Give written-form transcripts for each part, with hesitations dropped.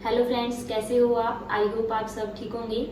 Hello friends, कैसे हो आप? आई होप आप सब ठीक होंगे।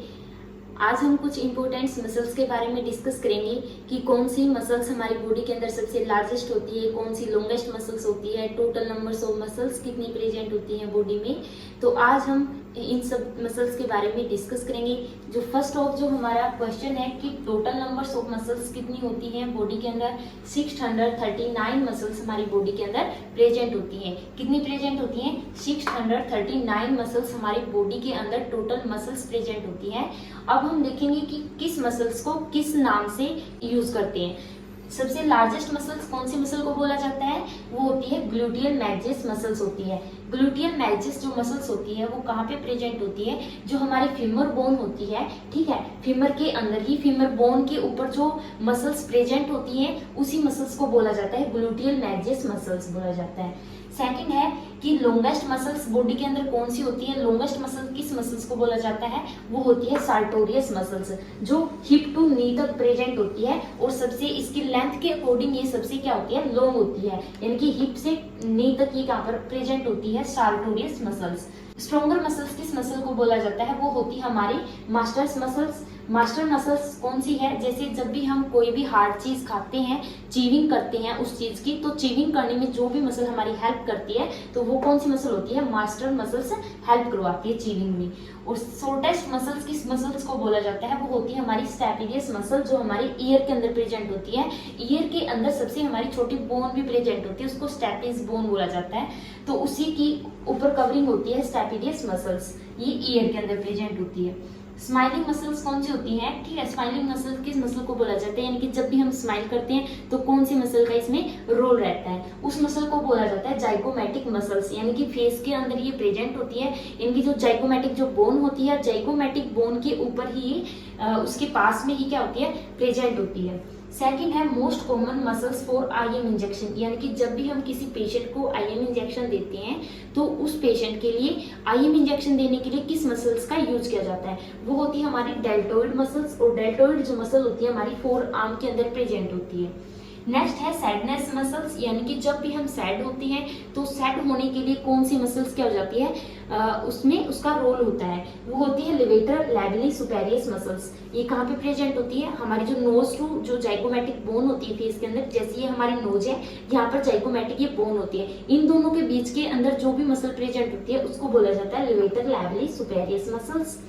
आज हम कुछ इंपॉर्टेंट मसल्स के बारे में डिस्कस करेंगे कि कौन सी मसल्स हमारी बॉडी के अंदर सबसे लार्जेस्ट होती है, कौन सी लॉन्गेस्ट मसल्स होती है, टोटल नंबर्स ऑफ मसल्स कितनी प्रेजेंट होती हैं बॉडी में। तो आज हम इन सब मसल्स के बारे में डिस्कस करेंगे। जो फर्स्ट ऑफ जो हमारा क्वेश्चन है कि टोटल नंबर्स ऑफ मसल्स कितनी होती हैं बॉडी के अंदर। 639 मसल्स हमारी बॉडी के अंदर प्रेजेंट होती हैं। कितनी प्रेजेंट होती हैं? 639 मसल्स हमारी बॉडी के अंदर टोटल मसल्स प्रेजेंट होती हैं। अब हम देखेंगे कि किस मसल्स को किस नाम से यूज करते हैं। सबसे लार्जेस्ट मसल्स कौन सी मसल को बोला जाता है? वो होती है ग्लूटियल मैग्जिस मसल्स होती है। ग्लूटियल मैग्जिस जो मसल्स होती है वो कहाँ पे प्रेजेंट होती है? जो हमारी फीमर बोन होती है, ठीक है, फीमर के अंदर ही फीमर बोन के ऊपर जो मसल्स प्रेजेंट होती हैं उसी मसल्स को बोला जाता है ग्लूटियल मैग्जिस मसल्स बोला जाता है। सेकंड है कि लॉन्गेस्ट मसल्स बॉडी के अंदर कौन सी होती है? लॉन्गेस्ट मसल किस मसल्स को बोला जाता है? वो होती है सार्टोरियस मसल्स, जो हिप टू नी तक प्रेजेंट होती है और सबसे इसकी लेंथ के अकॉर्डिंग ये सबसे क्या होती है? लॉन्ग होती है, यानी कि हिप से नी तक ये कहाँ पर प्रेजेंट होती है? Sartorius muscles. स्ट्रॉन्गर मसल्स किस मसल को बोला जाता है? वो होती है हमारी मास्टर्स मसल्स। मास्टर मसल्स कौन सी है? जैसे जब भी हम कोई भी हार्ड चीज खाते हैं, चीविंग करते हैं उस चीज की, तो चीविंग करने में जो भी मसल हमारी हेल्प करती है तो वो कौन सी मसल होती है? मास्टर मसल्स हेल्प करवाती है चीविंग में। और शॉर्टेस्ट मसल्स किस मसल्स को बोला जाता है? वो होती है हमारी स्टेपिडियस मसल, जो हमारी ईयर के अंदर प्रेजेंट होती है। ईयर के अंदर सबसे हमारी छोटी बोन भी प्रेजेंट होती है, उसको स्टेपिस बोन बोला जाता है। तो उसी की ऊपर कवरिंग होती है स्टेपिडियस मसल्स, ये ईयर के अंदर प्रेजेंट होती है। स्माइलिंग मसल्स कौन सी होती हैं? ठीक है, स्माइलिंग मसल किस मसल को बोला जाता है? यानी कि जब भी हम स्माइल करते हैं तो कौन सी मसल का इसमें रोल रहता है? उस मसल को बोला जाता है जाइगोमैटिक मसल्स, यानी कि फेस के अंदर ये प्रेजेंट होती है। इनकी जो जाइगोमैटिक जो बोन होती है, जाइगोमैटिक बोन के ऊपर ही उसके पास में ही क्या होती है? प्रेजेंट होती है। सेकंड है most common muscles for IM injection, यानी कि जब भी हम किसी पेशेंट को आईएम इंजेक्शन देते हैं तो उस पेशेंट के लिए आईएम इंजेक्शन देने के लिए किस मसल्स का यूज किया जाता है? वो होती है हमारी डेल्टोइड मसल्स, और डेल्टोइड जो मसल होती है हमारी फोर आर्म के अंदर प्रेजेंट होती है। नेक्स्ट है सैडनेस मसल्स, यानी कि जब भी हम सैड होते हैं तो सैड होने के लिए कौन सी मसल्स क्या हो जाती है? उसमें उसका रोल होता है, वो होती है लेवेटर लैबियली सुपेरियस मसल्स। ये कहाँ पे प्रेजेंट होती है? हमारी जो नोज टू जो जाइगोमैटिक बोन होती है फेस के अंदर, जैसे ये हमारी नोज है, यहाँ पर जाइगोमैटिक ये बोन होती है, इन दोनों के बीच के अंदर जो भी मसल प्रेजेंट होती है उसको बोला जाता है लेवेटर लैबियली सुपेरियस मसल्स।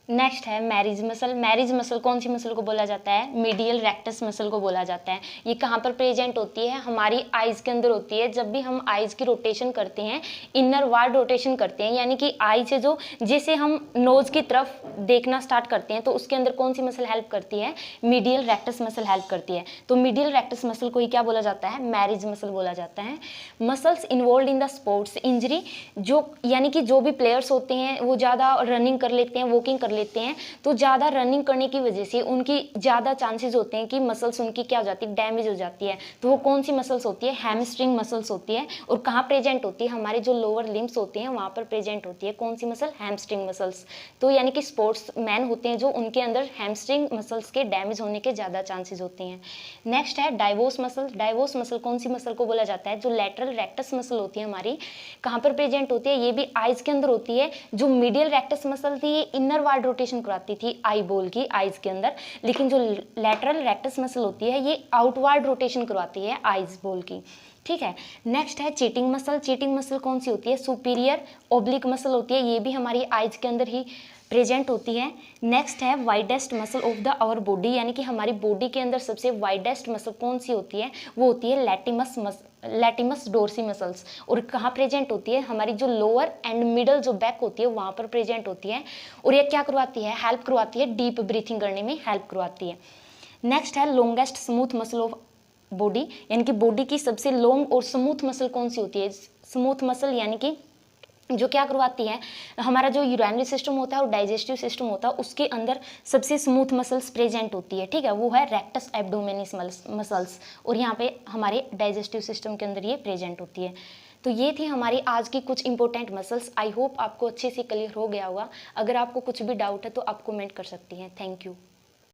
नेक्स्ट है मैरिज मसल। मैरिज मसल कौन सी मसल को बोला जाता है? मीडियल रेक्टस मसल को बोला जाता है। ये कहाँ पर प्रेजेंट होती है? हमारी आइज के अंदर होती है। जब भी हम आइज की रोटेशन करते हैं, इनर वार्ड रोटेशन करते हैं, यानी कि आई से जो जैसे हम नोज की तरफ देखना स्टार्ट करते हैं तो उसके अंदर कौन सी मसल हेल्प करती है? मीडियल रेक्टस मसल हेल्प करती है। तो मीडियल रेक्टस मसल को ही क्या बोला जाता है? मैरिज मसल बोला जाता है। Muscles involve in the sports injury, जो यानी कि जो भी प्लेयर्स होते हैं वो ज़्यादा रनिंग कर लेते हैं, वॉकिंग कर लेते हैं, तो ज़्यादा रनिंग करने की वजह से उनकी ज़्यादा चांसेस होते हैं कि मसल्स उनकी क्या हो जाती है? डैमेज हो जाती है। तो वो कौन सी मसल्स होती है? हैमस्ट्रिंग मसल्स होती है। और कहाँ प्रेजेंट होती है? हमारे जो लोअर लिम्स होते हैं वहाँ पर प्रेजेंट होती है। कौन सी मसल? Hamstring muscles. तो यानी कि स्पोर्ट्स मैन होते हैं जो, उनके अंदर हैमस्ट्रिंग मसल्स के डैमेज होने के ज़्यादा चांसेस होते हैं। नेक्स्ट है डाइवोस मसल। डाइवोस मसल कौन सी मसल को बोला जाता है? जो लेटरल रेक्टस मसल होती है हमारी, कहाँ पर प्रेजेंट होती है? ये भी आइज के अंदर होती है। जो मीडियल रेक्टस मसल थी ये इनर वार्ड रोटेशन करवाती थी आई बॉल की, आइज के अंदर, लेकिन जो लैटरल रेक्टस मसल होती है ये आउटवार्ड रोटेशन करवाती है आइज बॉल की। ठीक है। नेक्स्ट है चीटिंग मसल। चीटिंग मसल कौन सी होती है? सुपीरियर ओब्लिक मसल होती है। ये भी हमारी आइज के अंदर ही प्रेजेंट होती है। नेक्स्ट है widest muscle of the our body, यानी कि हमारी बॉडी के अंदर सबसे वाइडेस्ट मसल कौन सी होती है? वो होती है लैटिमस डोर्सी मसल्स। और कहाँ प्रेजेंट होती है? हमारी जो लोअर एंड मिडल जो बैक होती है वहाँ पर प्रेजेंट होती है। और ये क्या करवाती है? हेल्प करवाती है, डीप ब्रीथिंग करने में हेल्प करवाती है। नेक्स्ट है longest smooth muscle of body, यानी कि बॉडी की सबसे लॉन्ग और स्मूथ मसल कौन सी होती है? स्मूथ मसल यानी कि जो क्या करवाती है? हमारा जो यूरिनरी सिस्टम होता है और डाइजेस्टिव सिस्टम होता है उसके अंदर सबसे स्मूथ मसल्स प्रेजेंट होती है। ठीक है, वो है रेक्टस एब्डोमिनिस मसल्स, और यहाँ पे हमारे डाइजेस्टिव सिस्टम के अंदर ये प्रेजेंट होती है। तो ये थी हमारी आज की कुछ इंपॉर्टेंट मसल्स। आई होप आपको अच्छे से क्लियर हो गया होगा। अगर आपको कुछ भी डाउट है तो आप कमेंट कर सकती हैं। Thank you.